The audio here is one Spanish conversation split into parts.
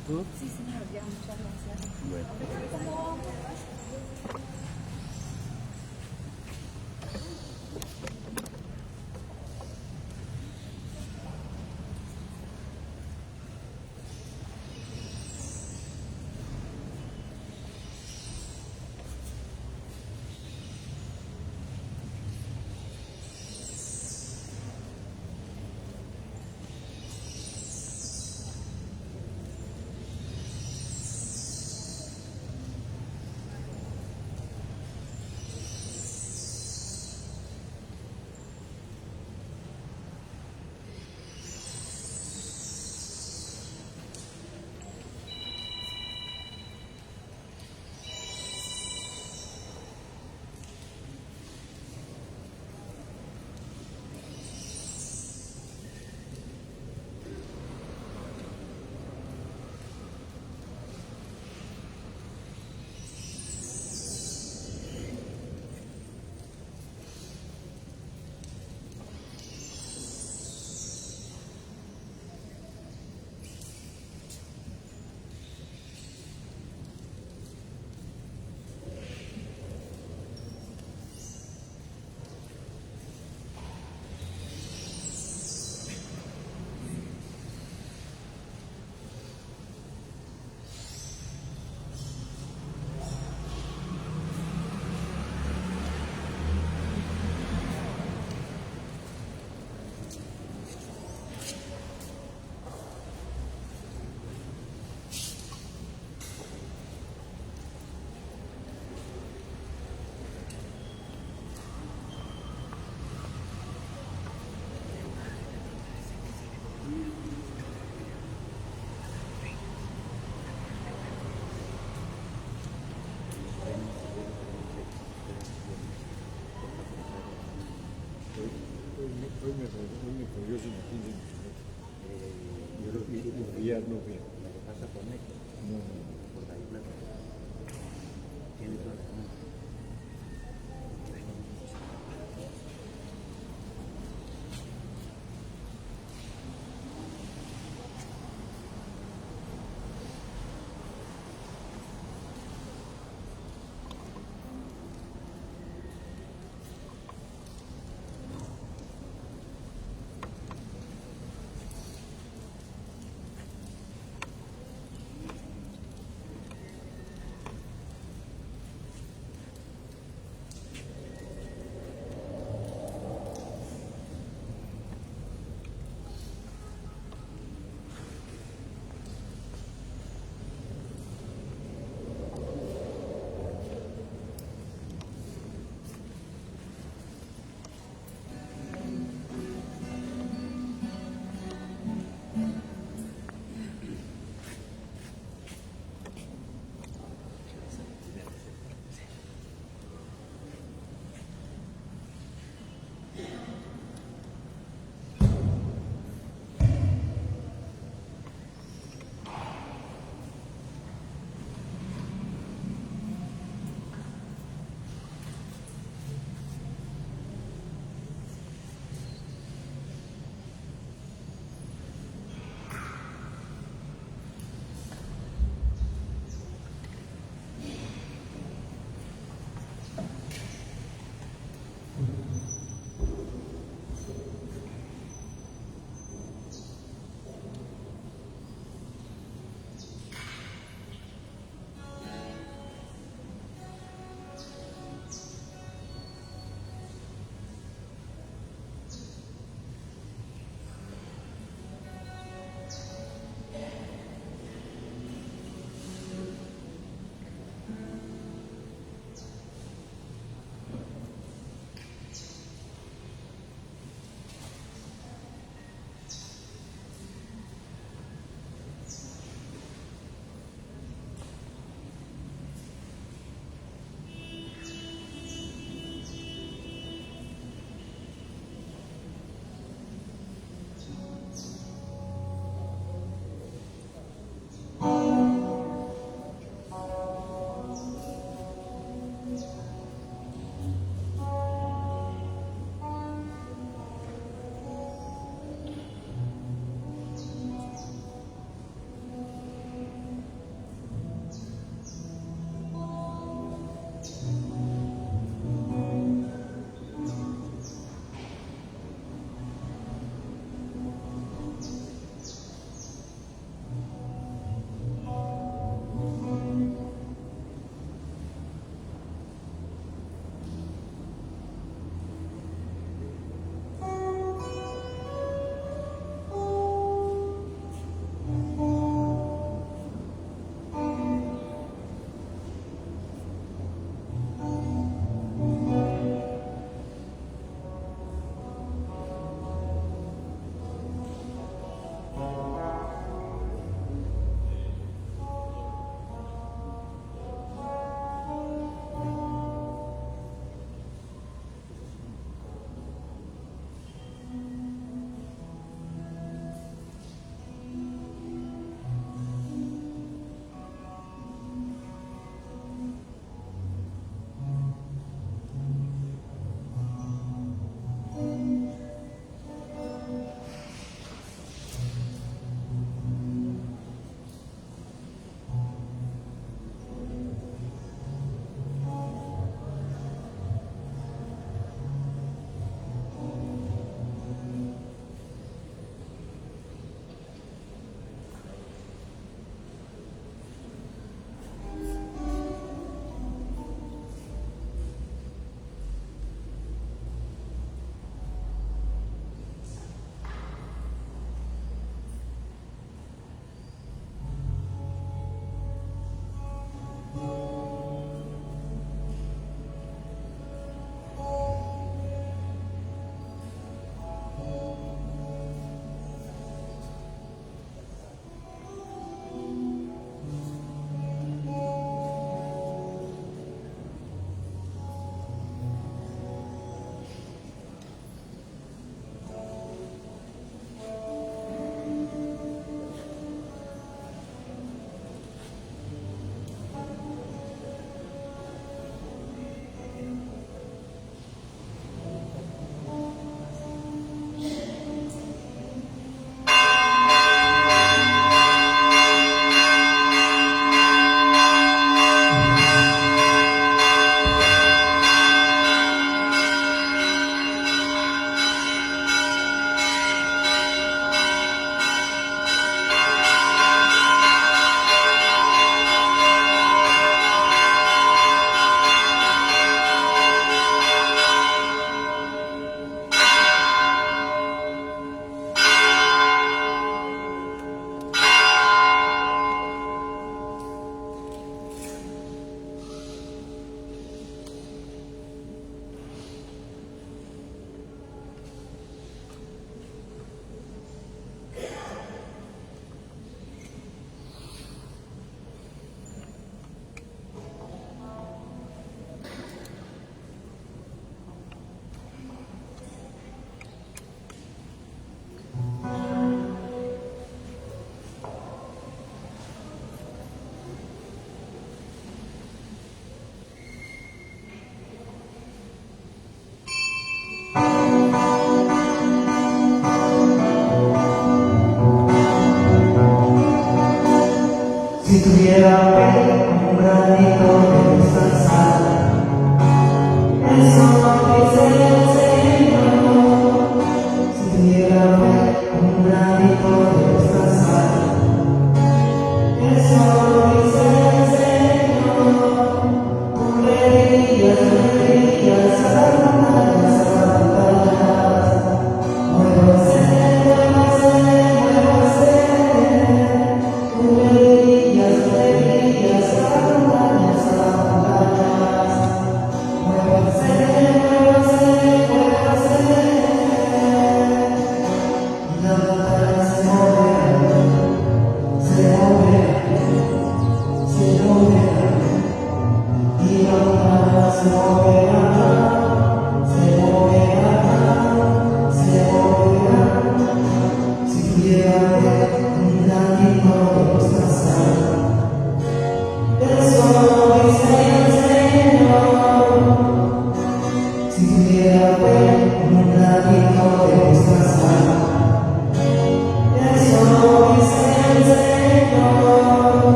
¿Tú? Sí, señor, ya, muchas gracias. Bueno. Hoy me cogió sin 15 minutos. Yo lo vi, no vi. Lo que pasa con esto, No, por la isla, tiene toda la semana.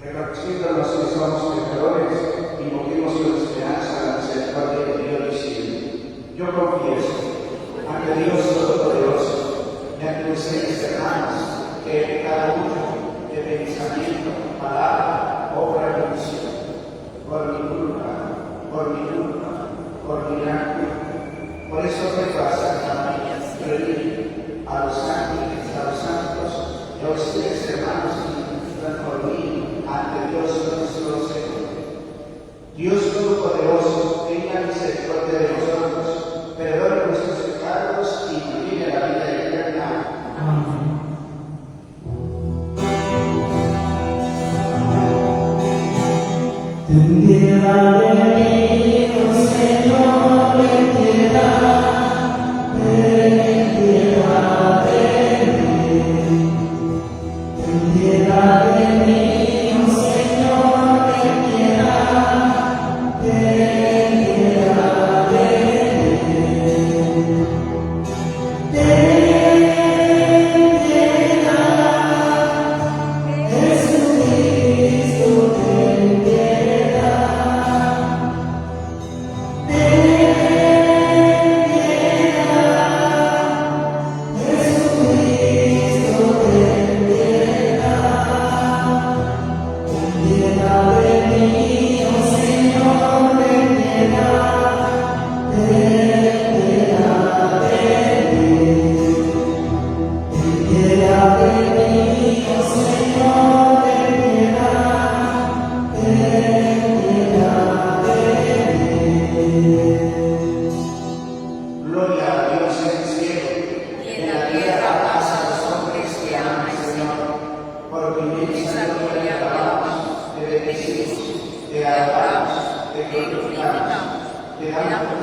Reconociendo los que somos pecadores, invoquemos con esperanza la misericordia de Dios diciendo: yo confieso ante Dios Todopoderoso y ante ustedes, hermanos, que he pecado mucho de pensamiento, palabra, obra y omisión, por mi culpa, por mi gran culpa. Por eso ruego a Santa María, Reina, a los ángeles, a los santos y a ustedes, hermanos, por mí ante Dios nuestro Señor. Dios Todopoderoso, tenga misericordia de nosotros, perdone nuestros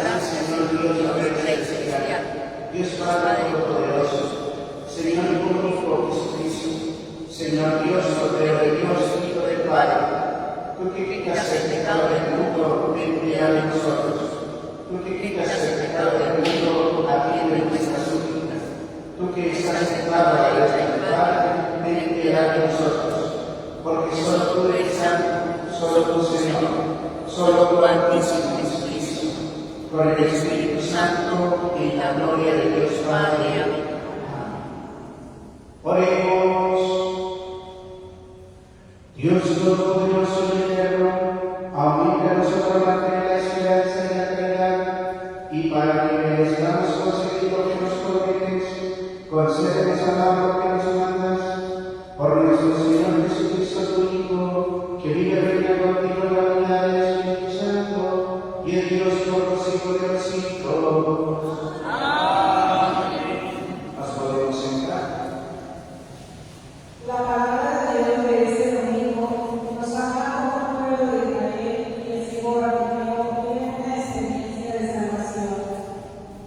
gracias, Señor Dios, Rey celestial, Dios Padre Todopoderoso, Señor único Jesucristo, Señor Dios, Cordero de Dios, Hijo del Padre, tú que quitas el pecado del mundo, ten piedad de nosotros. Tú que quitas el pecado del mundo, atiende nuestras súplicas. Tú que estás sentado a la derecha del Padre, ten piedad de nosotros. Porque solo tú eres santo, solo tú, Señor, solo tú, Altísimo Jesucristo, con el Espíritu Santo, en la gloria de Dios Padre. Amén. Oremos. Dios Todopoderoso y eterno, aumenta en nosotros la fe, la esperanza y la caridad, y para que merezcamos conseguir lo que nos prometes, concédenos amar lo que nos mandas, por nuestro Señor Jesucristo, tu Hijo, que vive y reina contigo en la unidad del Espíritu Santo, y es Dios por los siglos de los siglos. Amén. Nos podemos sentar. La palabra de Dios de este domingo nos habla como un pueblo de Israel y el siglo Bartimeo tiene una experiencia de salvación,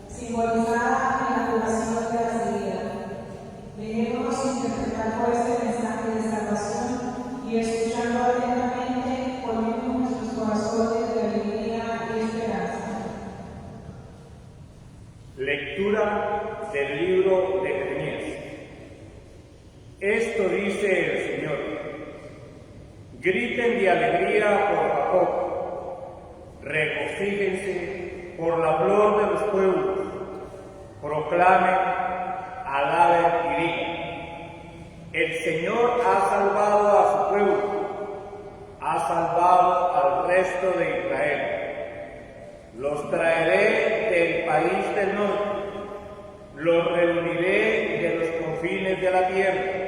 simbolizada en la curación de la ceguera. Debemos interpretar por este mensaje de salvación y escuchando atentamente, poniendo nuestros corazones de alegría y esperanza. Lectura del libro de Jeremías. Esto dice el Señor: griten de alegría por Jacob, regocíjense por la flor de los pueblos, proclamen, alaben y digan: el Señor ha salvado a su pueblo, ha salvado al resto de Israel. Los traeré del país del norte, los reuniré de los confines de la tierra.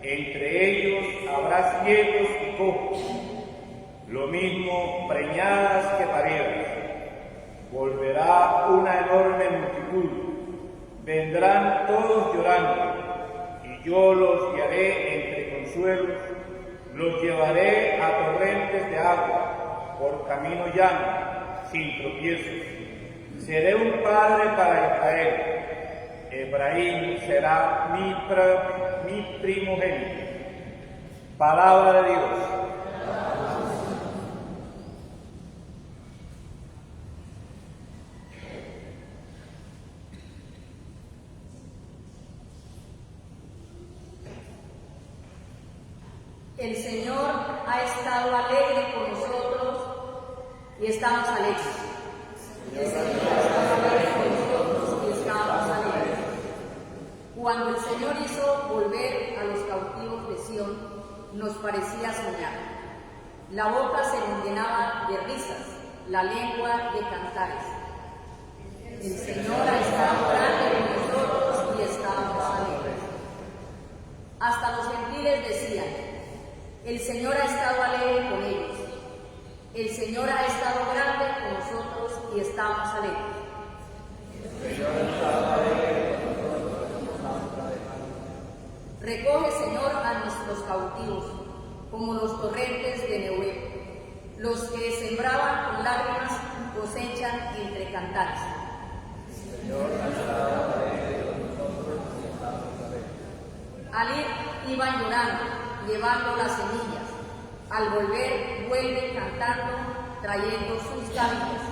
Entre ellos habrá ciegos y cojos, lo mismo preñadas que parieras. Volverá una enorme multitud, vendrán todos llorando, y yo los guiaré entre consuelos, los llevaré a torrentes de agua, por camino llano, sin tropiezos. Seré un padre para Israel. Efraín será mi primogénito. Palabra de Dios. El Señor ha estado alegre con nosotros y estamos alegres. El Señor ha estado alegre con nosotros y estamos alegres. Cuando el Señor hizo volver a los cautivos de Sión, nos parecía soñar. La boca se nos llenaba de risas, la lengua de cantares. El Señor ha estado grande con nosotros y estamos alegres. Hasta los gentiles decían: el Señor ha estado alegre con ellos. El Señor ha estado grande con nosotros y estamos alegres. Recoge, Señor, a nuestros cautivos, como los torrentes de Nehuel. Los que sembraban con lágrimas cosechan entre cantares. Al ir iban llorando, llevando las semillas. Al volver, vuelven cantando, trayendo sus gavillas.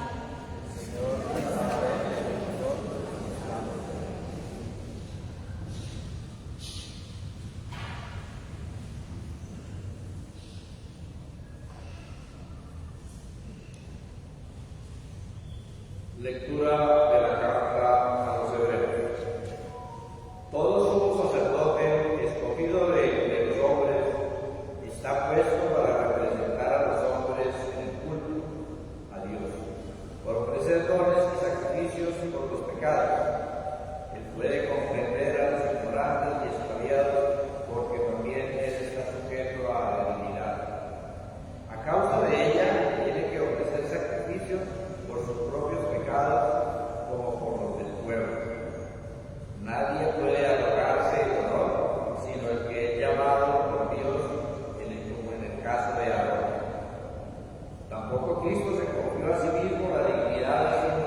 Lectura de la carta a los Hebreos. Todo sumo sacerdote escogido de los hombres está puesto para representar a los hombres en el culto a Dios, por ofrecer dones y sacrificios por los pecados. Él puede comprender a los ignorantes y extraviados, porque también él está sujeto a la divinidad. A causa de ella, tiene que ofrecer sacrificios por sus propios pecados como por los del pueblo. Nadie puede arrogarse el honor, sino el que es llamado por Dios, como en el caso de Aarón. Tampoco Cristo se confió a sí mismo la dignidad de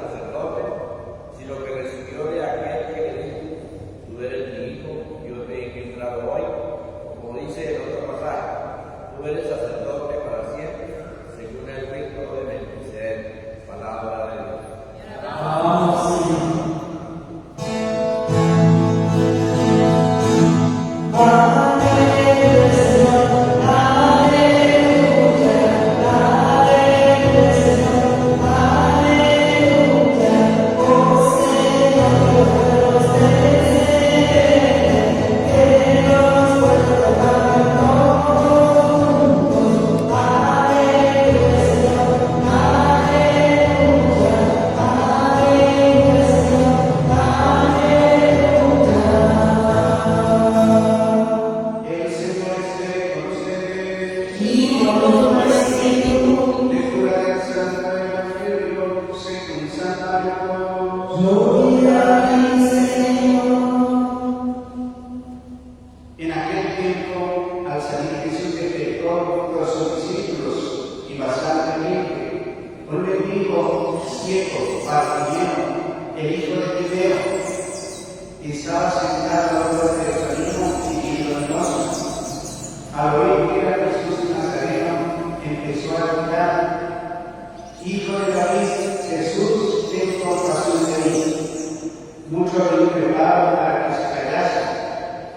santos. Gloria a ti, Señor. En aquel tiempo, al salir Jesús de Jericó con sus discípulos y bastante gente, un mendigo ciego, Bartimeo, el hijo de Timeo, estaba sentado a la puerta de Jerusalén pidiendo limosna. Al oír que era Jesús Nazareno, empezó a gritar: Hijo de David, Jesús, ten compasión de mí. Muchos lo intentaban para que se callase,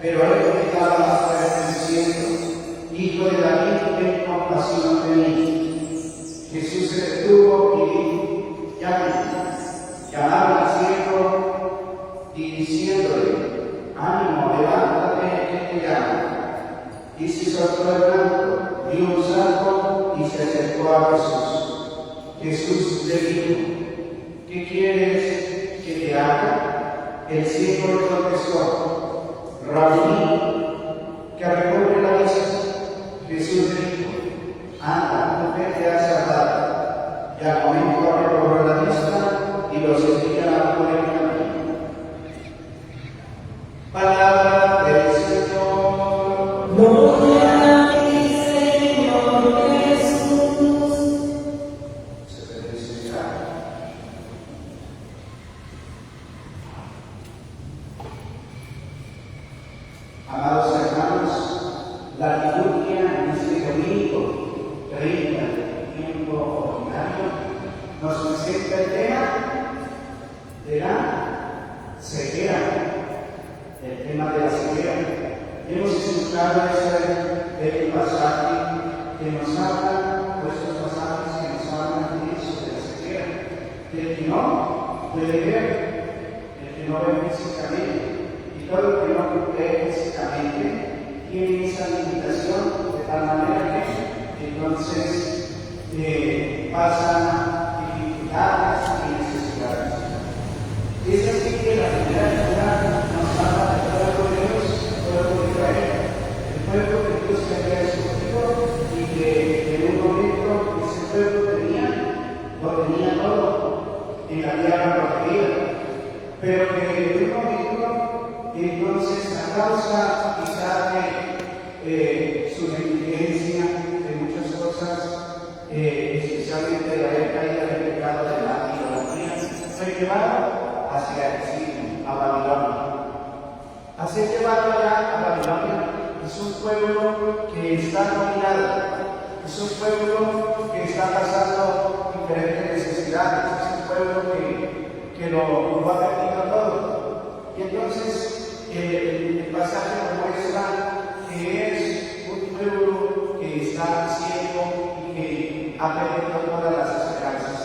pero él gritaba más fuerte diciendo: Hijo de David, ten compasión de mí. Jesús se detuvo y dijo: Llámame. Llamaron al ciego y diciéndole: Ánimo, levántate, que te llama. Y se soltó el manto, dio un salto y se acercó a Jesús. Jesús le dijo: ¿Qué quieres que te haga? El ciego le contestó: Rabí, que recobre la vista. Jesús le dijo: Anda, tu fe te ha salvado. Y al momento recobró la vista y lo seguía por el camino. Palabra del Señor. Gloria a ti, Señor Jesús. Se puede celebrar. Amados hermanos, la liturgia en este domingo, 30 del tiempo ordinario, nos presenta el tema de la ceguera. El tema de la ceguera. Hemos escuchado ese pasaje que nos habla, estos pasajes que nos hablan de eso, de la ceguera. El que no puede ver, el que no ve físicamente, y todo el que no ve físicamente tiene esa limitación de tal manera que entonces pasan dificultades y necesidades. Es así que la primera lectura nos habla del pueblo de Dios, el pueblo de Israel, el pueblo que Dios había escogido y que en un momento ese pueblo lo tenía todo en la tierra protegida, pero que en un momento entonces a causa quizá de su negligencia de muchas cosas, especialmente de haber caído en el pecado de la idolatría, fue llevado hacia el exilio, a Babilonia. A ser llevado allá a Babilonia es un pueblo que está dominado, es un pueblo que está pasando diferentes necesidades, es un pueblo que lo ha perdido todo. Y entonces el pasaje nos muestra que es un pueblo que está ciego y que ha perdido todas las esperanzas,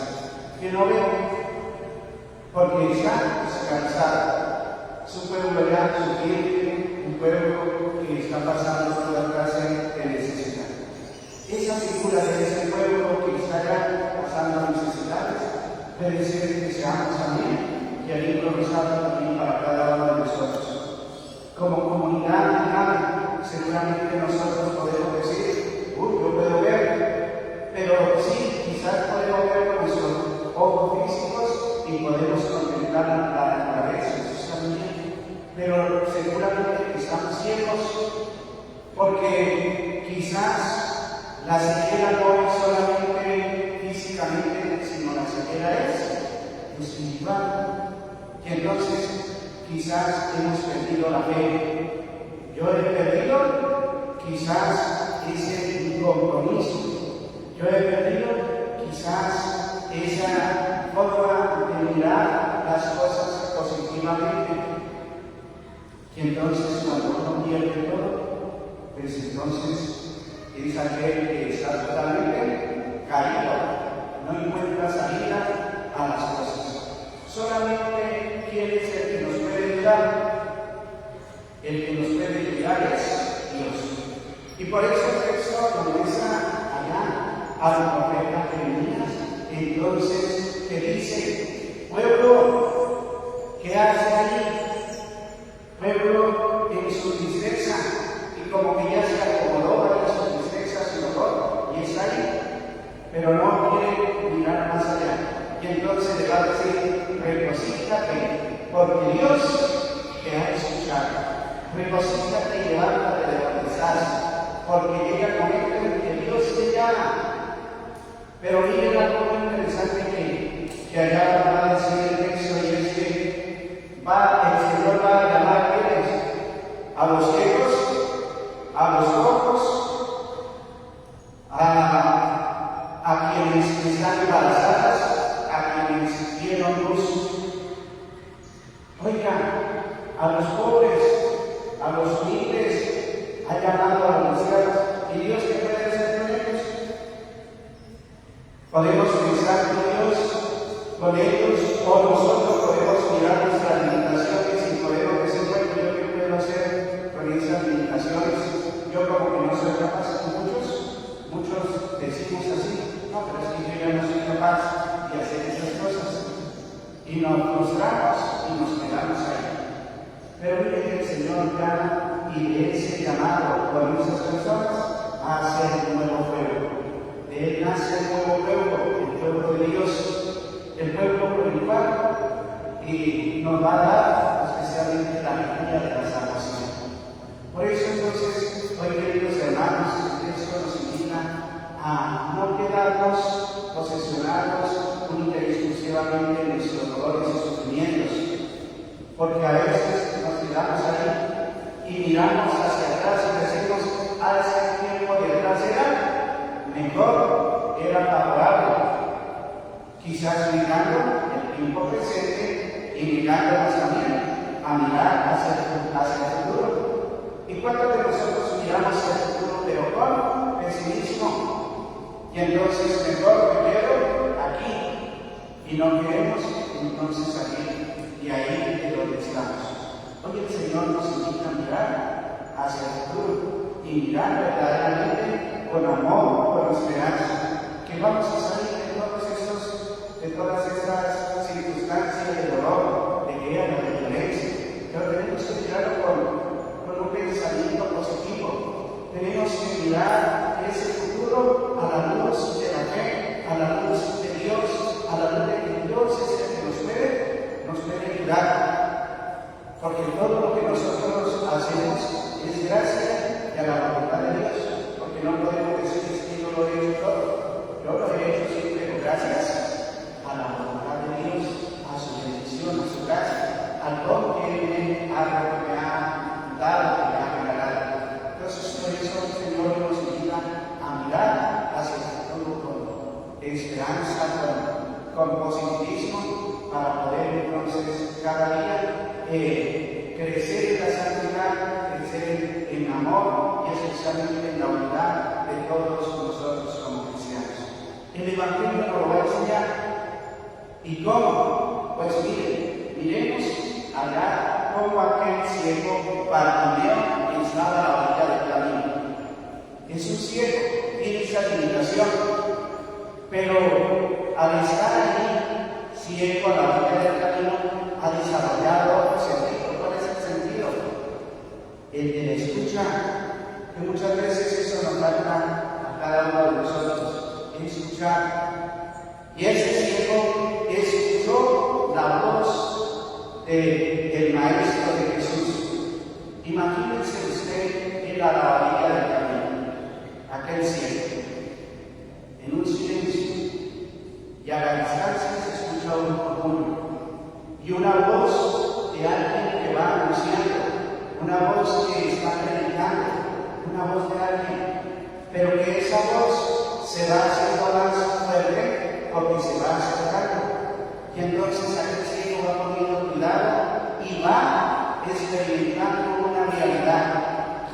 que no ve porque está descansado. Es un pueblo ya sufriente, un pueblo que está pasando toda clase de necesidad. Esa figura de ese pueblo que está ya pasando necesidades debe ser que seamos también, y al improvisado también para cada uno de nosotros. Como comunidad, seguramente nosotros podemos decir: yo puedo ver, pero sí, quizás podemos ver con nuestros ojos físicos y podemos contemplar la naturaleza, eso está bien, pero seguramente estamos ciegos porque quizás la ceguera no es solamente físicamente, sino la ceguera es espiritual, y entonces quizás hemos perdido la fe. Yo he perdido quizás ese compromiso, yo he perdido quizás esa forma de mirar las cosas positivamente. Y entonces cuando uno pierde todo, pues entonces es aquel que está totalmente caído, no encuentra salida a las cosas. Solamente quién es el que nos puede ayudar. El que nos puede ayudar es Dios. Y por eso el texto comienza allá al profeta Jeremías. Entonces te dice: pueblo, ¿qué hace allí? Pueblo en su tristeza, y como que ya se acomodó en su tristeza, su dolor, y está ahí, pero no quiere mirar más allá. Y entonces le va a decir: regocíjate, porque Dios te ha escuchado. Regocíjate y levántate de donde estás, porque llega el momento en que Dios te llama. Pero miren algo muy interesante que allá va a decir el texto, y es que el Señor va a llamar a los ciegos, a los cojos, a quienes están embarazadas, a quienes dieron luz. Oigan, a los pobres, a los humildes, ha llamado a los ancianos. ¿Y Dios qué puede hacer con ellos? Podemos pensar con ellos, o nosotros podemos mirar nuestras limitaciones y podemos decir, bueno, ¿yo qué puedo hacer con esas limitaciones? Yo como que no soy capaz. Muchos decimos así, no, pero es que yo ya no soy capaz de hacer esas cosas. Y nos frustramos y nos quedamos ahí. Pero mire que el Señor llama y de ese llamado con esas personas a hacer un nuevo pueblo. De Él nace el nuevo pueblo, el pueblo de Dios, el pueblo por el cual y nos va a dar especialmente la alegría de la salvación. Por eso entonces, hoy queridos hermanos, esto nos invita a no quedarnos posesionados única y exclusivamente en nuestros dolores y sufrimientos, porque a veces nos quedamos ahí y miramos hacia atrás y decimos, hace tiempo de atrás era mejor, era favorable. Quizás mirando el tiempo presente y mirándonos también a mirar hacia el futuro. ¿Y cuántos de nosotros miramos hacia el futuro pero con pesimismo? Y entonces mejor me quedo aquí y no queremos entonces salir de ahí de donde estamos. Hoy el Señor nos invita a mirar hacia el futuro y mirar verdaderamente con amor, con esperanza, que vamos a salir de todas esas circunstancias de dolor, de guerra, de violencia. Pero tenemos que mirarlo con un pensamiento positivo. Tenemos que mirar ese futuro a la luz de la fe, a la luz de Dios, a la luz de que Dios es el que nos puede ayudar. Porque todo lo que nosotros hacemos es gracias y a la voluntad de Dios. Porque no podemos decir que yo lo he hecho todo. Yo lo he hecho siempre gracias a la voluntad de Dios, a su bendición, a su gracia, al don que Él me ha dado, que me ha regalado. Entonces, por eso el Señor nos invita a mirar hacia el futuro con esperanza, con positivismo, para poder entonces cada día crecer en la santidad, crecer en amor y especialmente en la unidad de todos nosotros como cristianos. El Evangelio nos lo va a enseñar. ¿Y cómo? Pues miremos allá como aquel ciego Bartimeo que estaba a la orilla del camino. Es un ciego, tiene esa limitación, pero al estar allí, ciego a la orilla del camino, ha desarrollado otro sentido. ¿Cuál es el sentido? El de la escucha, que muchas veces eso nos falta a cada uno de nosotros, escuchar. Y ese ciego escuchó la voz del Maestro de Jesús. Imagínense usted en la orilla del camino, aquel ciego, en un silencio, y a la distancia se escucha un murmullo y una voz de alguien que va anunciando, una voz que está predicando, una voz de alguien, pero que esa voz se va haciendo más fuerte porque se va acercando. Y entonces aquel ciego va poniendo cuidado y va experimentando una realidad.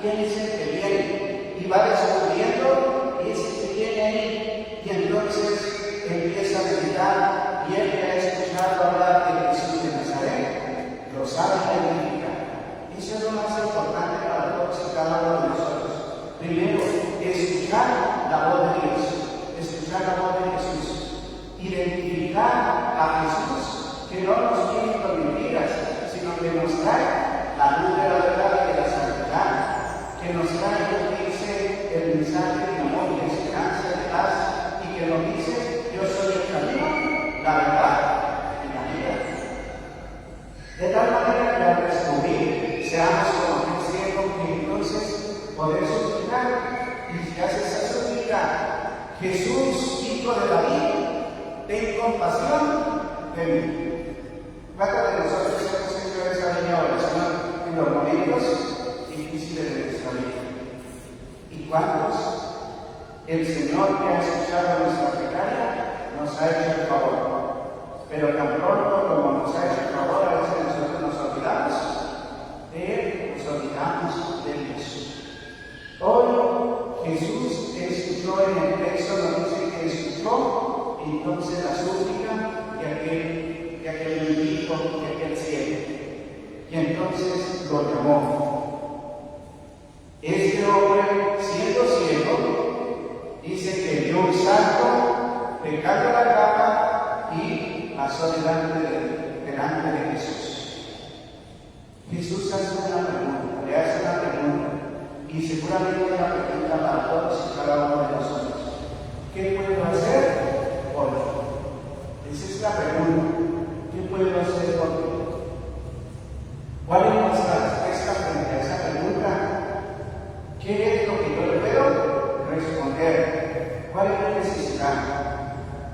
¿Quién es el que viene? Y va descubriendo ese que viene ahí. Y entonces empieza a meditar y él que ha escuchado hablar de Jesús de Nazaret, lo sabe identificar. Eso es lo más importante para todos y cada uno de nosotros. Primero, escuchar la voz de Dios, escuchar la voz de Jesús. Identificar a Jesús, que no nos viene con mentiras, sino que nos trae la luz de la verdad y de la santidad, que nos trae lo que dice el mensaje de amor, de esperanza, de paz, y que nos dice, yo soy el camino, la verdad y la vida. compasión de mí. ¿Cuántos de nosotros hemos hecho esa línea de oración en los momentos difíciles de nuestra vida? ¿Y cuántos el Señor que ha escuchado nuestra plegaria nos ha hecho el favor? Pero tan pronto como nos ha hecho el favor, a veces nosotros nos olvidamos de Él, nos olvidamos de Dios. Hoy Jesús escuchó en el texto, nos dice que escuchó entonces la súplica de aquel mendigo, de aquel ciego, y entonces lo llamó. Este hombre, siendo ciego, dice que dio un salto, le cayó la capa y pasó delante de Jesús. Jesús hace una pregunta, le hace una pregunta, y seguramente una pregunta para todos y cada uno de nosotros. ¿Qué puedo hacer por ti? Esa es la pregunta. ¿Qué puedo hacer por ti? ¿Cuál es nuestra respuesta frente a esa pregunta? ¿Qué es lo que yo le puedo responder? ¿Cuál es mi necesidad?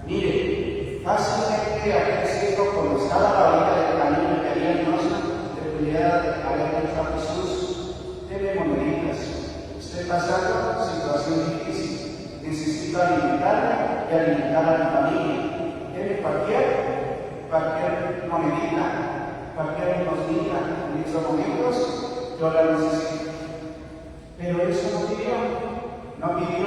Mire, fácilmente aquel ciego, cuando estaba a la orilla del camino y quería le pudiera haber dicho a Jesús: deme moneditas, estoy pasando situación difícil, necesito alimentarme y alimentar a mi familia. Deme cualquier monedita, cualquier limosnita en estos momentos, yo la necesito. Pero eso no pidió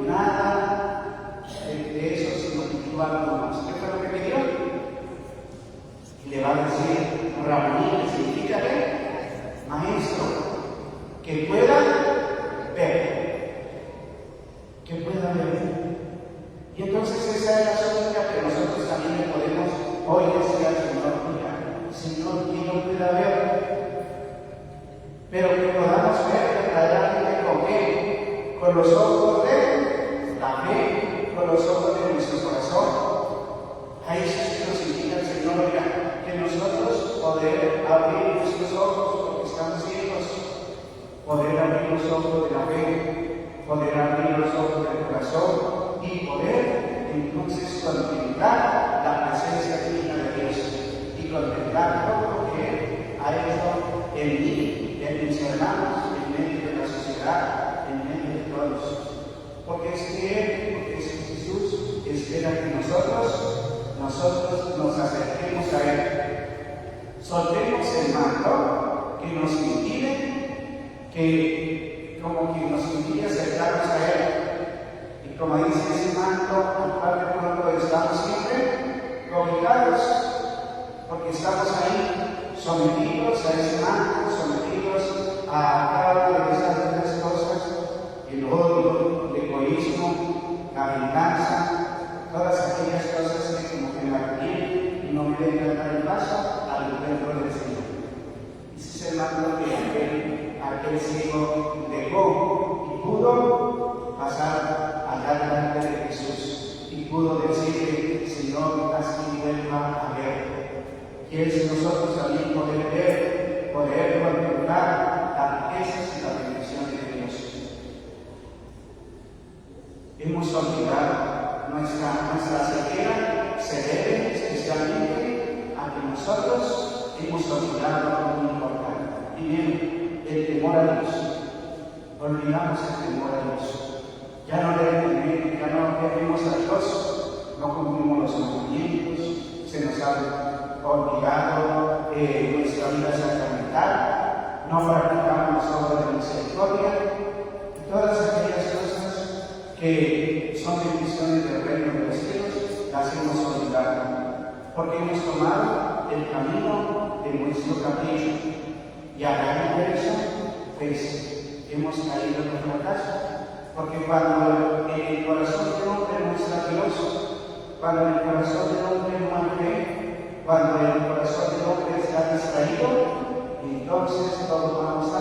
nada de eso, sino pidió algo más. ¿Qué fue lo que pidió? Y le va a decir: Rabí, que significa ¿qué? Maestro, que pueda ver. Que pueda ver. Y entonces esa es la súplica que nosotros también le podemos hoy decir al Señor: mira, Señor, que yo pueda ver. Pero que podamos ver verdaderamente con qué, con los ojos de la fe, con los ojos de nuestro corazón. A eso sí nos indica el Señor, que nosotros poder abrir nuestros ojos, porque estamos ciegos, poder abrir los ojos de la fe, poder abrir los ojos del corazón y poder entonces contemplar la presencia divina de Dios y contemplar todo lo que Él ha hecho en mí, en mis hermanos, en medio de la sociedad, en medio de todos. Porque es que Él, porque es que Jesús espera que nosotros nos acerquemos a Él. Soltemos el manto que nos impide, que como que nos impide acercarnos a Él. Y como dice ese manto, al cual de pronto estamos siempre cobijados, porque estamos ahí sometidos a ese manto, sometidos a cada una de esas tres cosas: el odio, el egoísmo, la venganza, todas aquellas cosas que como que me adquieren y no me dejan dar el paso al encuentro del Señor. Ese es el manto que aquel ciego dejó y pudo pasar allá delante de Jesús y pudo decirle: Señor, haz que vuelva a ver. Quieres nosotros también poder ver, poder contemplar las riquezas y las bendiciones de Dios. Hemos olvidado nuestra ceguera, se debe especialmente a que nosotros hemos olvidado algo muy importante. Primero, el temor a Dios. Olvidamos el temor a Dios. Ya no le tememos, ya no tememos a Dios, no cumplimos los mandamientos, se nos ha olvidado nuestra vida sacramental, no practicamos las obras de misericordia, y todas aquellas cosas que son bendiciones del reino de los cielos, las hemos olvidado, porque hemos tomado el camino de nuestro capricho, y a raíz de eso, pues hemos caído en el fracaso, porque cuando en el corazón del hombre no está Dios, cuando en el corazón del hombre no hay fe, cuando el corazón del hombre está distraído, entonces todos vamos a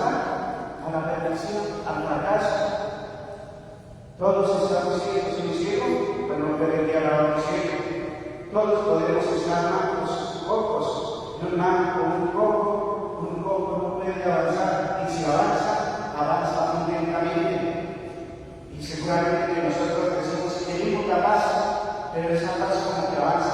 la perdición, al fracaso. Todos estamos ciegos y un ciego, pero no puede quedar a otro ciego. Todos podemos estar mancos, cojos, y un manco, un cojo no puede avanzar, y si avanza muy lentamente. Y seguramente nosotros decimos: queremos la paz, pero esa paz como que avanza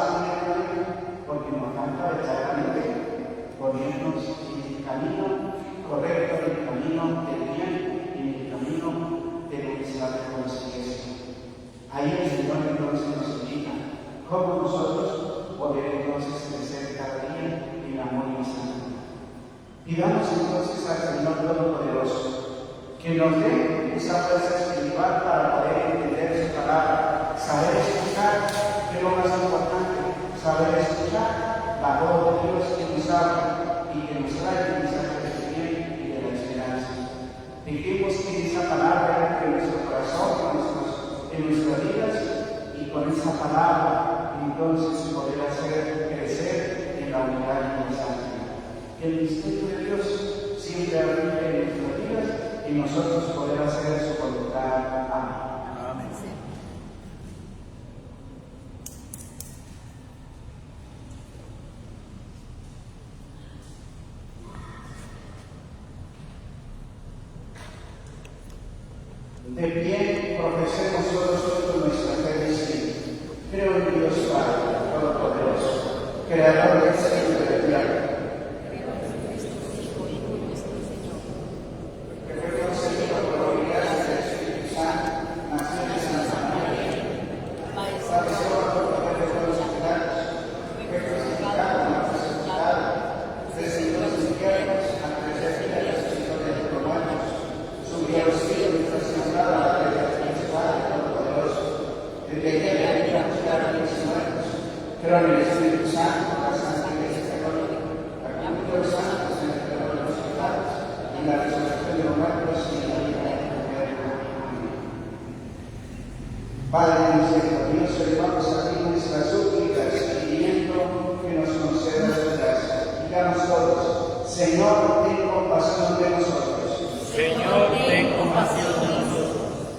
Pidamos entonces al Señor Todopoderoso que nos dé esa fuerza espiritual para poder entender su palabra, saber escuchar, que es lo más importante, saber escuchar la voz de Dios que nos habla y que nos trae el mensaje del bien y de la esperanza. Dejemos que esa palabra entre en nuestro corazón, en nuestras vidas, y con esa palabra entonces poder hacer crecer en la unidad y en la santidad. Que el misterio de Dios siempre habite en nuestras vidas y nosotros poder hacer su voluntad. Amén. De pie, profesemos todos juntos nuestra fe diciendo: creo en Dios Padre Todopoderoso, Creador del cielo y de la tierra. Creo en el Espíritu Santo, la Santa Iglesia Católica, la comunión de los santos, en el perdón de los pecados, y la resurrección de los muertos y la vida eterna. Amén. Padre nuestro, Dios, elevamos a ti nuestras súplicas, pidiendo que nos concedas tu gracia. Digamos todos: Señor, ten compasión de nosotros. Señor, ten compasión de nosotros.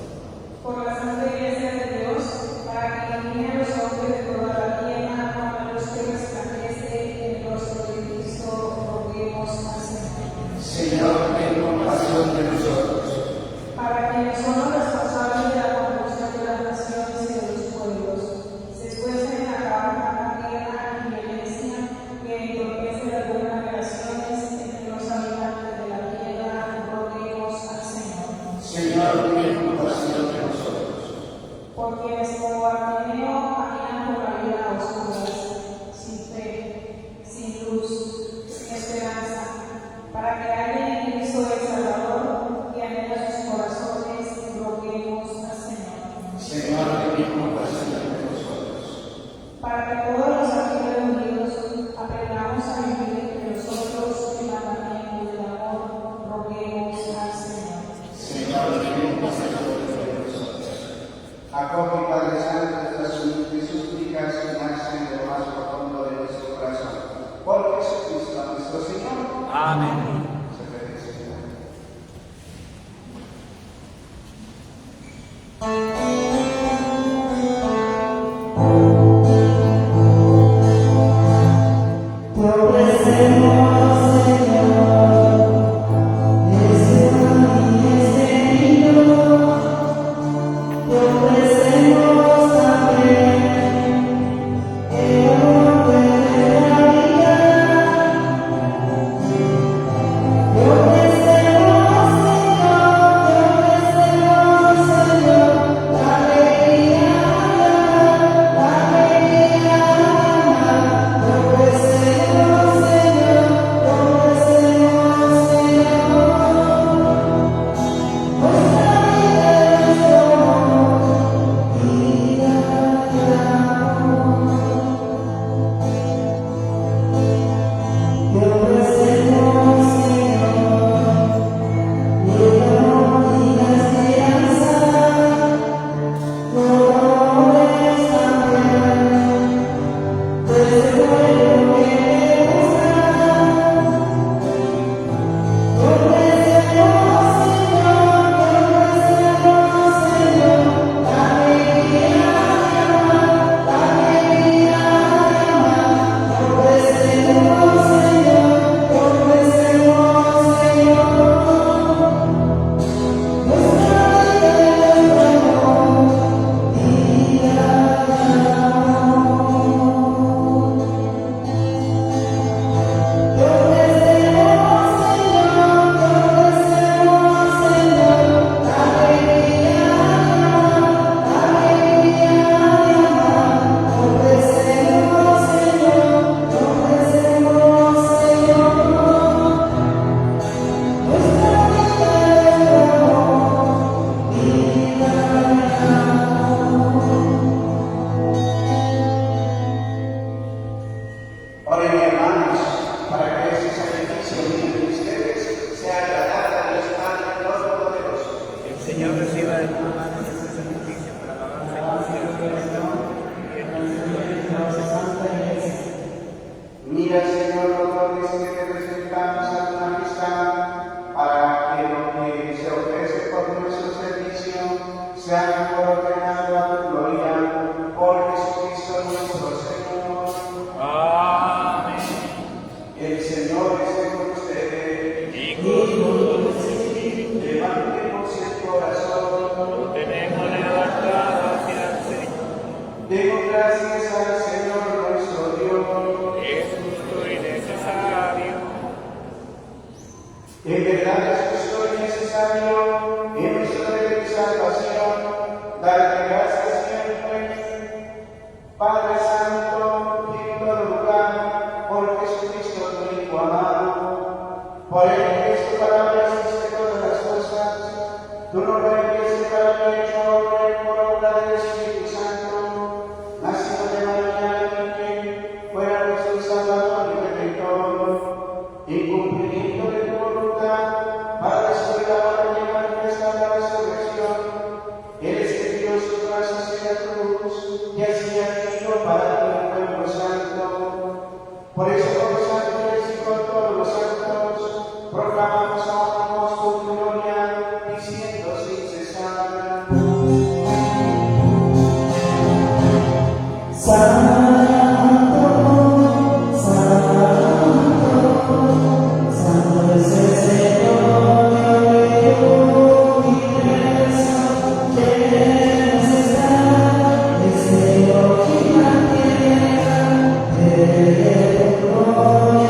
Por la Santa Iglesia de Dios, para que ilumine a los hombres de toda la tierra, con la luz que resplandece en el rostro de Cristo, roguemos al Señor. Señor, ten compasión de nosotros. Para quienes son los responsables de la conducción de las naciones y de los pueblos, se esfuercen en acabar con la guerra y violencia que entorpece las buenas relaciones entre los habitantes de la tierra, roguemos al Señor. Señor, ten compasión de nosotros. Por quienes como Bartimeo caminan por la vida a oscuras, sin fe, sin luz, sin esperanza, para que hallen en Cristo el Salvador y anhela sus corazones, roguemos al Señor. Señor, ten compasión de nosotros. Para que todos los aquí reunidos aprendamos a vivir entre nosotros el mandamiento del amor, roguemos al Señor. Señor, ten compasión de nosotros. Acoge, Padre Santo, estas humildes súplicas que nacen de lo más profundo de nuestro corazón. Por Jesucristo nuestro Señor. Amén. Se bendice, Señor. Señor, Por él que es tu palabra existe todas las cosas. Tu nombre empiece para mí hecho hombre por obra del Espíritu Santo, nacido de María que fuera nuestro Salvador y Redentor, en cumplimiento de tu voluntad, para después de la muerte y manifestar la resurrección. Eres que dio sus brazos en la cruz y así adquirió para ti un pueblo santo. Por eso con los ángeles y con todos los santos proclamamos tu gloria, diciendo sin cesar: Santo, Santo, Santo es el Señor del universo, llenos está el cielo y la tierra de tu gloria.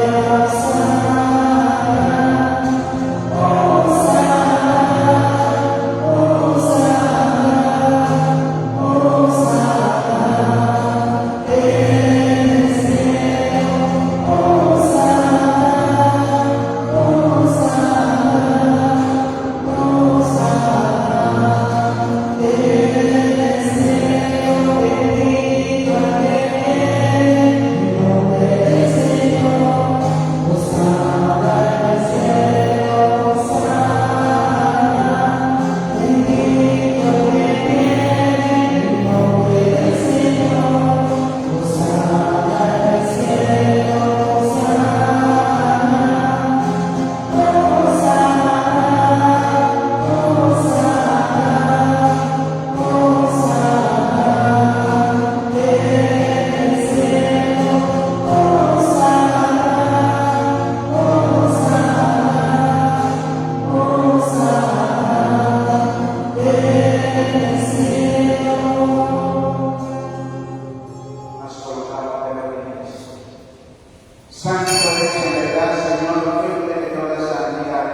Santo es en verdad, Señor, libre de toda santidad.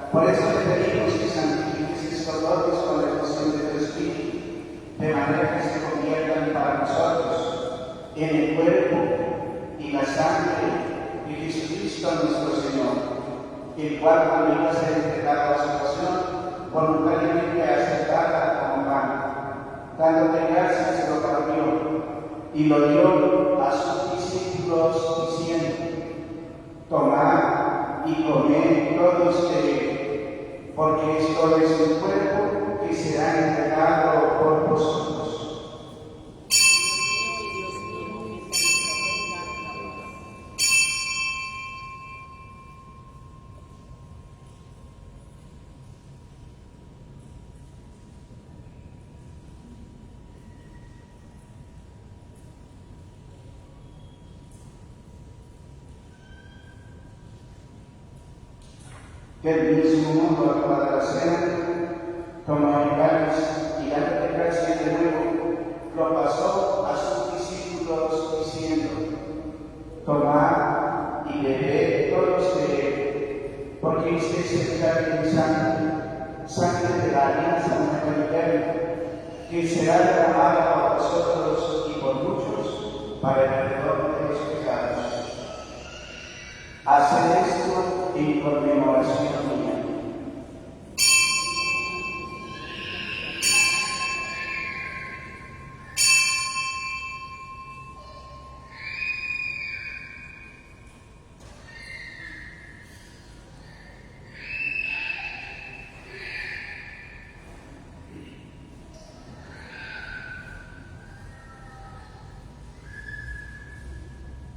Por eso te pedimos que santifiques estos dones con la emoción de tu Espíritu, de manera que se conviertan para nosotros en el cuerpo y la sangre de Jesucristo nuestro Señor, el cual cuando iba a ser entregado a su pasión, voluntariamente aceptada como pan, dándote gracias lo partió y lo dio a sus discípulos diciendo: tomad y comed todos de él, porque esto es mi cuerpo que será entregado por vosotros. Del mismo modo, al acabar la cena, tomó el cáliz y dándote gracias de nuevo, lo pasó a sus discípulos diciendo: tomad y bebed todos de él, porque este es el cáliz de sangre de la alianza eterna, que será derramada por vosotros y por muchos para el perdón de los pecados. Haced esto en conmemoración mía.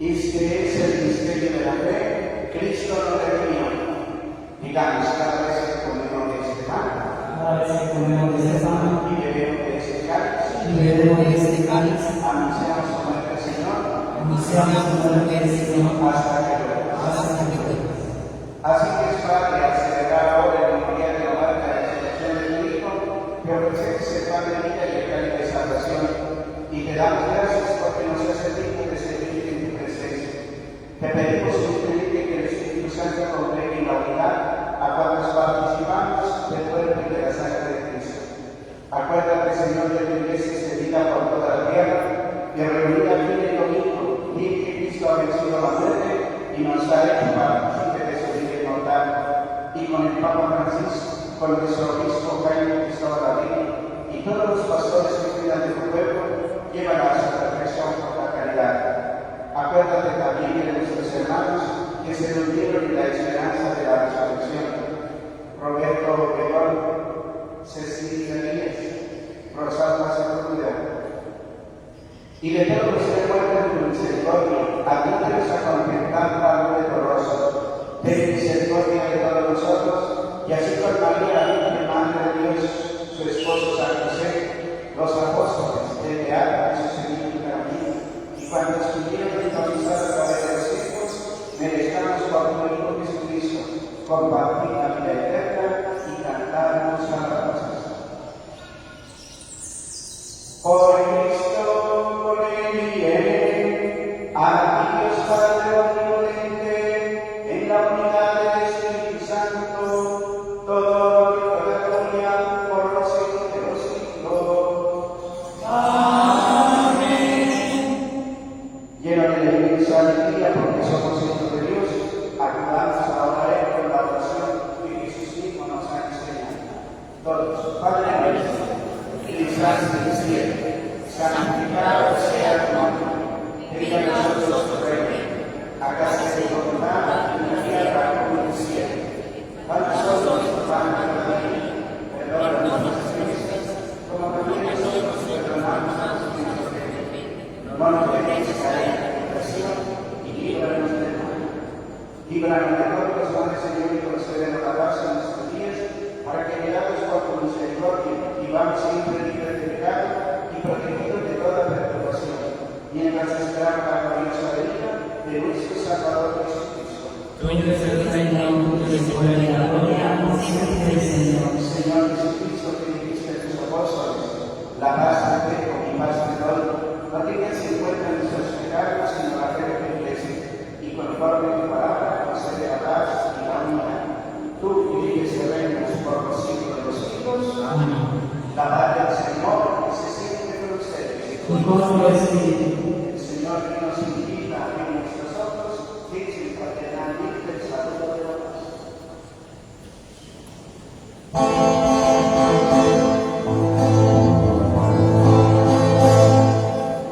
Este es el misterio de la fe. Cristo nos redimió. Digamos, cada vez que comemos de este pan y bebemos de este cáliz, anunciamos su muerte, Señor, hasta que vuelva. Así que es Padre, al celebrar ahora el memorial de la muerte y la resurrección de tu Hijo, te ofrecemos el pan de vida y el cáliz de salvación, y te damos gracias porque nos hace dignos de servir en tu presencia. Te pedimos humildemente que el Espíritu Santo congregue en la unidad a cuantos participamos del cuerpo y de la sangre de Cristo. Acuérdate, Señor, de tu iglesia extendida por toda la tierra y reunida aquí en el domingo, y que Cristo ha vencido la muerte y nos ha hecho partícipes de su vida inmortal. con el Papa Francisco, con nuestro obispo Jaime Cristóbal David y todos los pastores que cuidan de tu pueblo, llévala a su perfección por la caridad. Acuérdate también de nuestros hermanos que se reunieron en la esperanza de la resurrección. Roberto Bedón, Cecilia Díaz, Rosalba Sepúlveda, y de todos los que muerten tu misericordia, ayúdanos a contemplar la luz de doloroso. Ten misericordia de todos nosotros, y así con María, Virgen Madre de Dios, su esposo San José, los apóstoles, de Beata y su seguimiento camino, y cuando estuvieron entronizados a través de los tiempos, merezcamos por tu Hijo Jesucristo compartir la vida eterna y cantar tus alabanzas. Por Cristo, con Él y en Él, a Dios Padre Omnipotente, en la unidad del Espíritu Santo, todo honor y gloria por los siglos de los siglos. Amén. Lleno de inmensa alegría porque somos hijos de Dios, acudamos ahora a Él con la oración que Jesús mismo nos ha enseñado. Todos, Padre nuestro, que estás en el cielo, santificado sea tu nombre, venga a nosotros tu reino, hágase tu voluntad en la tierra como en el cielo. Danos hoy nuestro pan cada día, perdónanos nuestras ofensas, como también nosotros perdonamos a los que nos ofenden. No nos dejes caer en la tentación y líbranos del mal. Líbranos de todos los males, Señor, y concédenos la paz en nuestros días, para que, guiados por tu misericordia, vivamos siempre libres de pecado y protegidos de toda perturbación, mientras esperamos la gloriosa venida de nuestro Salvador Jesucristo. Tuyo es el reino, tuyo es el poder y la gloria, por siempre, Señor. Señor Jesucristo, que dijiste a tus apóstoles, la paz te dejo, mi paz te doy, no tengas en cuenta nuestros pecados, sino la fe de tu iglesia, y conforme a tu palabra, concede la paz y la unidad. Tú que vives y reinas por los siglos de los siglos. Amén. La paz del Señor se siente con ustedes. Y con tu espíritu. El Señor que nos invita a abrir nuestros ojos, dice fraternalmente el saludo de la paz.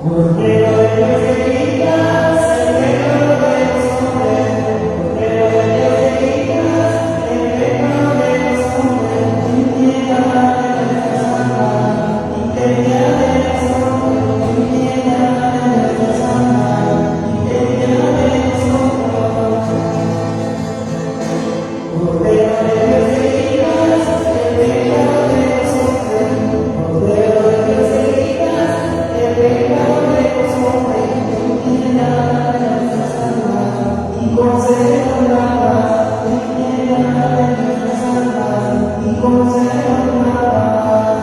Cordero de Dios que quitas el pecado de los hombres, Cordero de Dios que quitas el pecado de los hombres, ten piedad de nuestra alma, ten piedad de nosotros, ten piedad de nuestras almas, ten piedad de nosotros. Cordero de Dios que quitas el pecado de los hombres, Cordero de Dios que quitas el pecado de los hombres, ten piedad de nuestras almas y concédenos la paz, ten piedad de nuestras almas y concédenos la paz.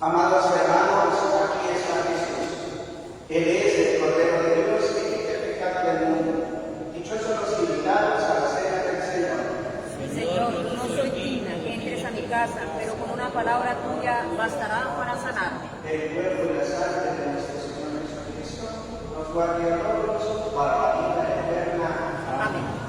Amados hermanos, aquí está Jesús. Él es el Cordero de Dios que quita el pecado del mundo. Dichosos los invitados a la cena del Señor. Señor, no soy digna que entres a mi casa, pero con una palabra tuya bastará para sanarme. El cuerpo y la sangre de nuestro Señor Jesucristo nos guarde a todos para la vida eterna. Amén.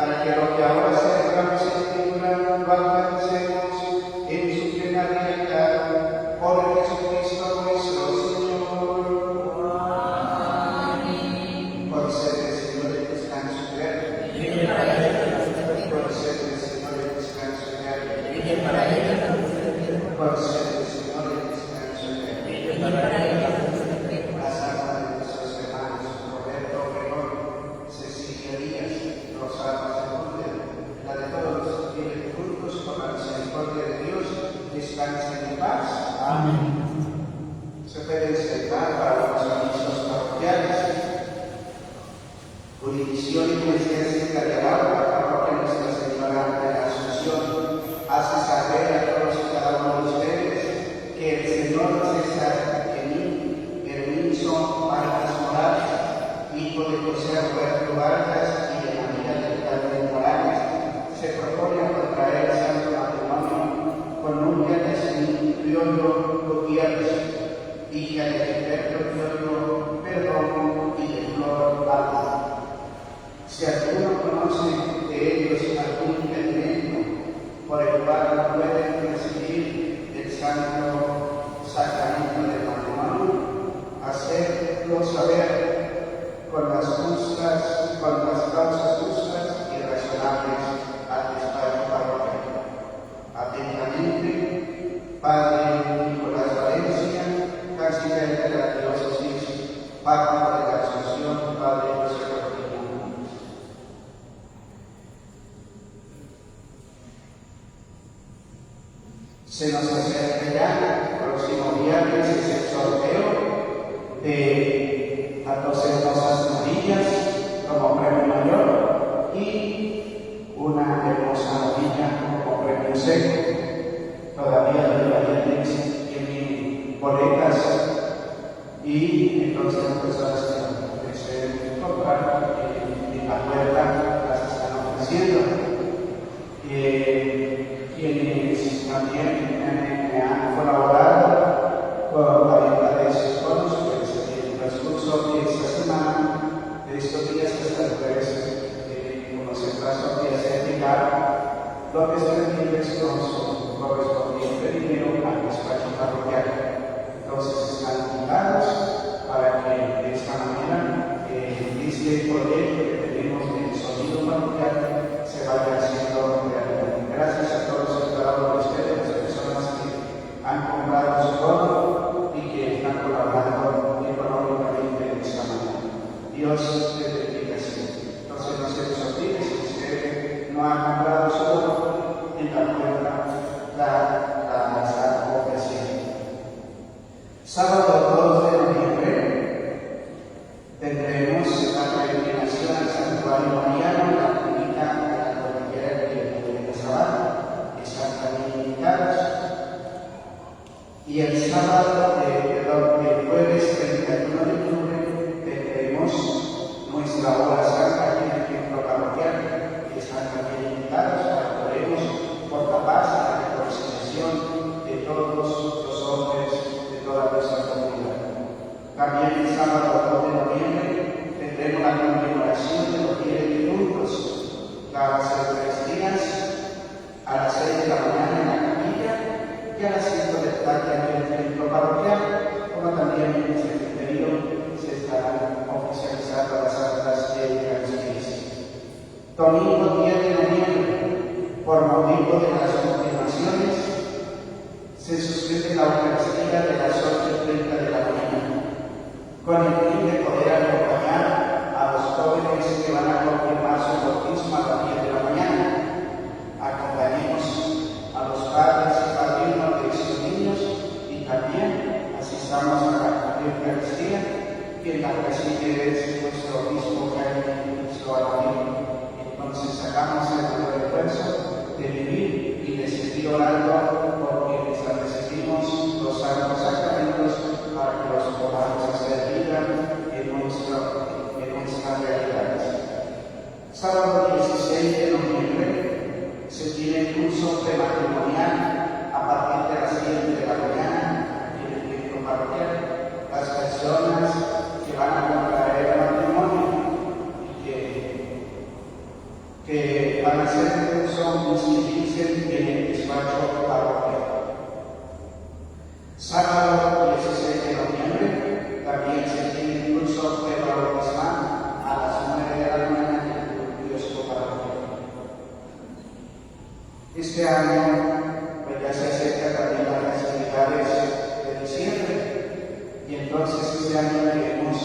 para que lo que ahora celebramos en figura lo alcancemos en su plena realidad por Jesucristo nuestro Señor. Amén. Concede, Señor, el descanso eterno. Concede, Señor, el descanso eterno. Concede, Señor, el descanso eterno. Las almas de nuestros hermanos Roberto Obregón, Cecilia Díaz, Rosalba Sepúlveda, la de todos los fieles juntos por la misericordia de Dios, descansen en paz. Amén. Se puede celebrar para los avisos parroquiales. Jurisdicción eclesiástica de Aragua, parroquia Nuestra Señora de la Asunción, hace saber a todos y cada uno de ustedes que el Señor César Herminson Vargas Morales, hijo de José Roberto Vargas y de María del Carmen Morales, se propone a contraer el santo matrimonio con Nuria Criollo Gutiérrez, hija de Gilberto Criollo Perdomo y de Flor Alba. Si alguno conoce de ellos algún impedimento por el cual no pueden recibir el santo sacramento del matrimonio, hacerlo saber con las causas justas y razonables al despacho parroquial. Atentamente, Padre Nicolás Valencia, canciller de la diócesis, párroco de la Asunción, Padre José Rodríguez. Se nos acerca ya el próximo viernes es el sorteo de las 12 hermosas novillas como premio mayor y una hermosa novilla como premio seco. Todavía los valientes tienen boletas y entonces las personas que deseen comprar en la puerta las están ofreciendo. Quienes también me han colaborado con la venta de esos bonos, pues en el transcurso de esta semana, de estos días, hasta el jueves, como se pasó que hacer llegar lo que se requiere con su correspondiente dinero al despacho parroquial. Entonces están invitados para que de esta manera este proyecto que tenemos del sonido parroquial se vaya haciendo realidad. Gracias a todos y cada uno de ustedes, las personas que han comprado su bono y que están colaborando económicamente de esta manera. Dios les bendiga siempre. Entonces no se les olvide, si usted no ha comprado su bono, en la puerta la está ofreciendo. Sábado 2 de noviembre tendremos la peregrinación al santuario mariano en la clínica de la cordillera de Sabana, están también invitados. Y el el jueves 31 de octubre tendremos nuestra hora santa aquí en el templo parroquial, que están también invitados para que oremos por la paz y la reconciliación de todos los hombres de toda nuestra comunidad. También el sábado 2 de noviembre tendremos la conmemoración de los fieles difuntos, las Eucaristías a las 6 de la mañana en la capilla y a las 5 de la tarde en el templo parroquial, como también en el cementerio se estarán oficializando las actas de Eucaristías. Domingo 10 de noviembre, por motivo de las confirmaciones, se suscribe la Eucaristía de las 8:30 de la mañana, con el fin de poder acompañar a los jóvenes que van a confirmar su bautismo a las 10 de la mañana. Acompañemos a los padres y padrinos de estos niños y también asistamos a la Eucaristía, quien la preside es nuestro obispo Jaime Aladín. Entonces hagamos el esfuerzo de vivir y de seguir orando porque les recibimos los santos sacramentos para que los podamos hacer vida en nuestra realidad. Sábado 16 de noviembre se tiene curso prematrimonial a partir de las 7 de la mañana en el templo parroquial. Las personas que van a contraer el matrimonio y que para hacer uso dicen en el despacho parroquial. Sábado 16 de noviembre también se tiene curso de bautismal a las 9 de la mañana en el kiosco parroquial. Este año pues ya se acerca también las festividades de diciembre y entonces este año queremos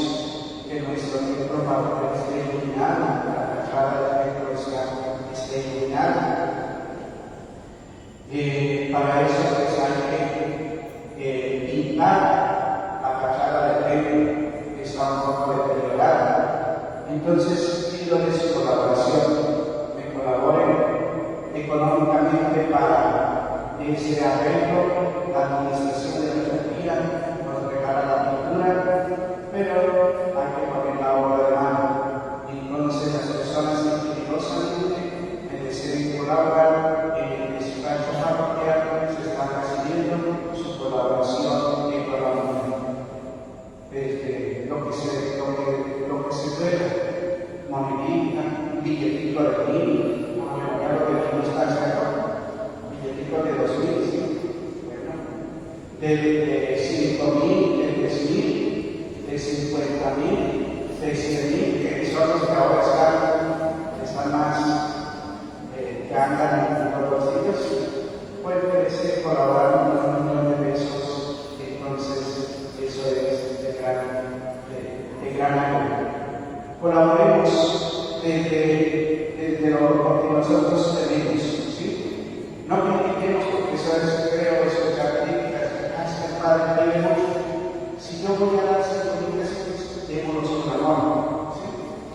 que nuestro templo parroquial esté iluminado, la fachada del templo esté iluminada. Para eso pues hay que pintar la fachada del templo que está un poco deteriorada. Entonces pido de su colaboración, me colaboren económicamente para ese arreglo. La administración de la Argentina nos regala la pintura, pero hay que poner la obra de mano. Entonces las personas que generosamente me deseen colaborar en el despacho parroquial se están recibiendo su colaboración económica. Lo que se pueda, monedita, billetito de 1000, bueno, claro que no está cerca, billetito de 2000, ¿sí? Bueno, de 5000, de 10.000, de 50.000, de 100.000, que son los que ahora están más, que andan en los bolsillos, puede ser colaborar con 1 millón de pesos, entonces eso es de gran ayuda. Colaboremos desde lo que nosotros tenemos, ¿sí? No critiquemos porque creo escuchar críticas, el Padre pide mucho. Si yo voy a dar 5.000 pesos, démoslos con amor, ¿sí?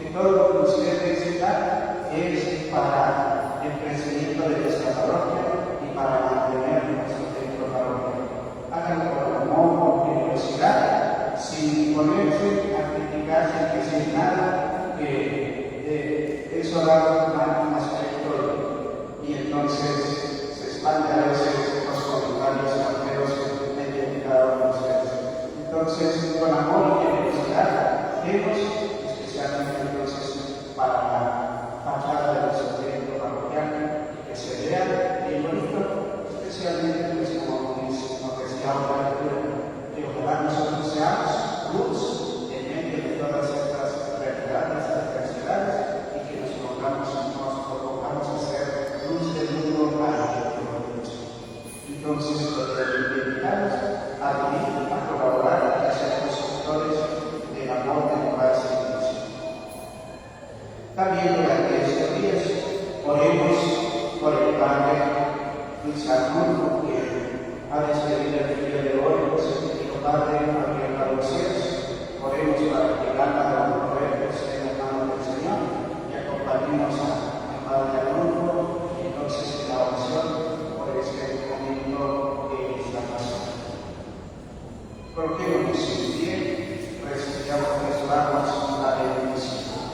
Que todo lo que ustedes necesitan es para el crecimiento de esta parroquia y para mantener nuestro templo parroquial. Háganlo con amor, con generosidad, sin ponerse a criticar, sin decir nada, que eso da un aspecto y entonces se expande a veces los comentarios feos en cada uno de ustedes. Entonces, con amor y generosidad, demos especialmente entonces para la fachada de nuestro templo parroquial y que se vea bien bonito, especialmente pues, como nos decía otra lectura, que ojalá nosotros seamos luz en medio de todas estas realidades, adversidades, y que nos pongamos a ser luz del mundo para el mundo de Dios. Entonces, los invitados a venir a colaborar y a ser constructores del amor del Padre Santísimo. También durante estos días oremos por el Padre Luis Arnulfo, que ha despedido el día de hoy, el Santísimo Padre abierto a los cielos. Oremos para que el alma de la mujer esté en las manos del Señor y acompañemos al Padre Arnulfo y entonces en la oración por este momento de esta pasión. ¿Por qué no nos pie? Recibamos nuestras almas la bendición.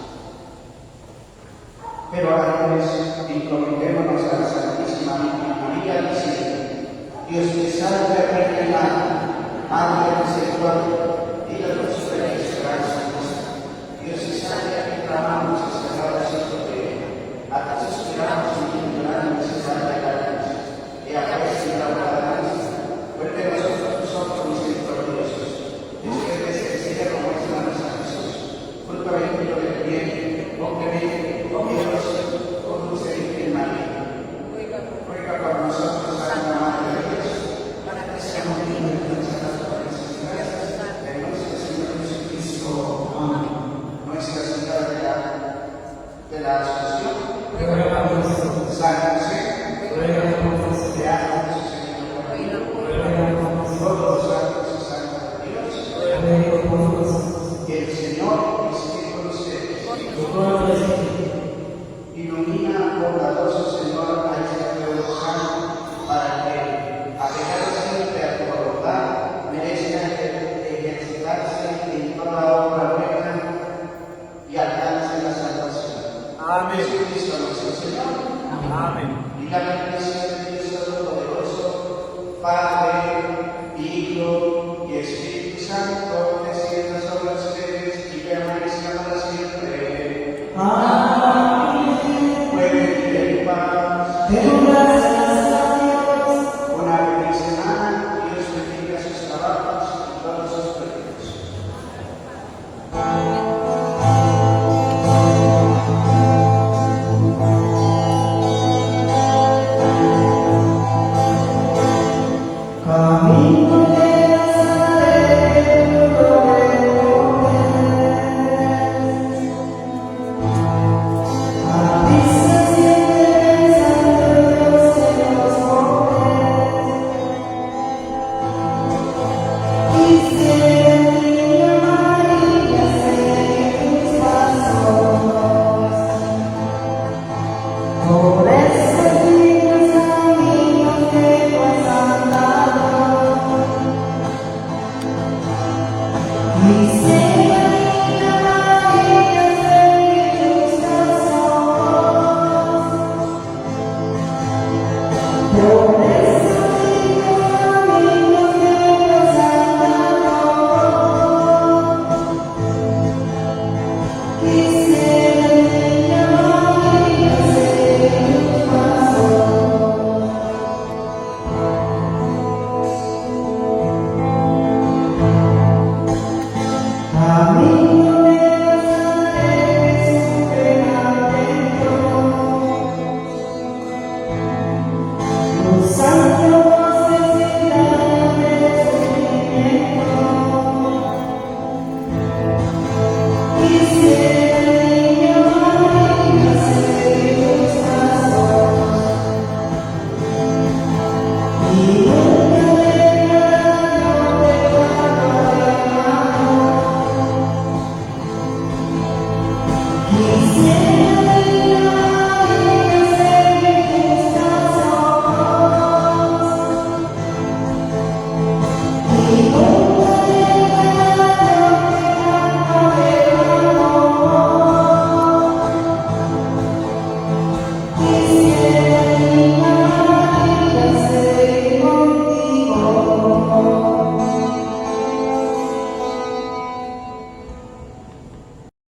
Pero antes, encomentémonos a la Santísima María diciendo: Dios te salve, Reina, Madre de Misericordia, y de nuestra esperanza nuestra. Dios te salve, a ti clamamos, cerrados y de a ti suspiramos y ignorando necesidad de la gracia. Y aparece la gracia, vuelve a nosotros tus ojos misericordiosos. Después de ser como es la nuestra Jesús, fruto bendito del bien, obviamente, oh Dios, oh dulce Virgen María, ruega por nosotros, Santa Madre de Dios, para que seamos dignos de nuestras necesidades de nuestro Señor Jesucristo. Amén. Nuestra Señora de la Asunción, San José, te amo, Señor, todos los santos y santas de Dios, que el Señor esté con ustedes. Ilumina, bondadoso Señor, a este pueblo santo, para que, apegado siempre a tu voluntad, merezca ejercitarse en toda obra buena y alcance la salvación. Amén. Jesucristo nuestro Señor. Amén. Y la bendición de Dios Todopoderoso, Padre,